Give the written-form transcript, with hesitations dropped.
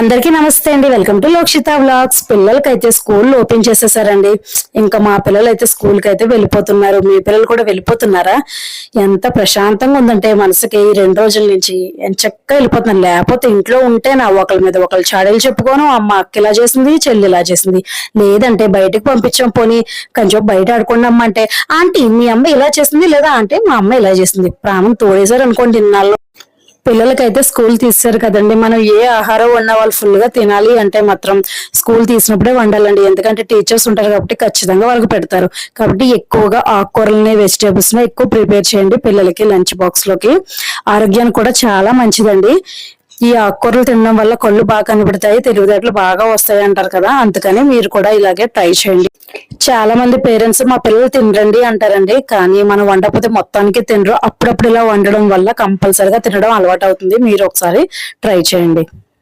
అందరికీ నమస్తే అండి. Welcome to Lokshita vlogs. పిల్లలకైతే స్కూల్ ఓపెన్ చేసేసారండి. ఇంకా మా పిల్లలు అయితే స్కూల్ కి అయితే వెళ్ళిపోతున్నారు. మీ పిల్లలు కూడా వెళ్ళిపోతున్నారా? ఎంత ప్రశాంతంగా ఉందంటే మనసుకి ఈ 2 రోజుల నుంచి చక్కగా వెళ్ళిపోతున్నాను. లేకపోతే ఇంట్లో ఉంటే నా ఒకరి మీద ఒకళ్ళు చాడీలు చెప్పుకోను, అమ్మ అక్క ఇలా చేసింది, చెల్లి ఇలా చేసింది, లేదంటే బయటకు పంపించాం, పోనీ కొంచెం బయట ఆడుకున్నాం అంటే ఆంటీ మీ అమ్మ ఇలా చేసింది, లేదా అంటే మా అమ్మ ఇలా చేసింది, ప్రాణం తోడేశారు అనుకోండి. ఇన్నాళ్ళు పిల్లలకైతే స్కూల్ తీస్తారు కదండి, మనం ఏ ఆహారం వండినా వాళ్ళు ఫుల్ గా తినాలి అంటే మాత్రం స్కూల్ తీసినప్పుడే వండాలండి. ఎందుకంటే టీచర్స్ ఉంటారు కాబట్టి ఖచ్చితంగా వాళ్ళకి పెడతారు. కాబట్టి ఎక్కువగా ఆకుకూరలని, వెజిటేబుల్స్ ని ఎక్కువ ప్రిపేర్ చేయండి పిల్లలకి లంచ్ బాక్స్ లోకి. ఆరోగ్యానికి కూడా చాలా మంచిదండి. ఈ ఆకుకూరలు తినడం వల్ల కళ్ళు బాగా కనబడతాయి, తెలివితేటలు బాగా వస్తాయి అంటారు కదా, అందుకని మీరు కూడా ఇలాగే ట్రై చేయండి. చాలా మంది పేరెంట్స్ మా పిల్లలు తినరండి అంటారండి, కానీ మనం వండకపోతే మొత్తానికి తినరు. అప్పుడప్పుడు ఇలా వండడం వల్ల కంపల్సరిగా తినడం అలవాటు అవుతుంది. మీరు ఒకసారి ట్రై చేయండి.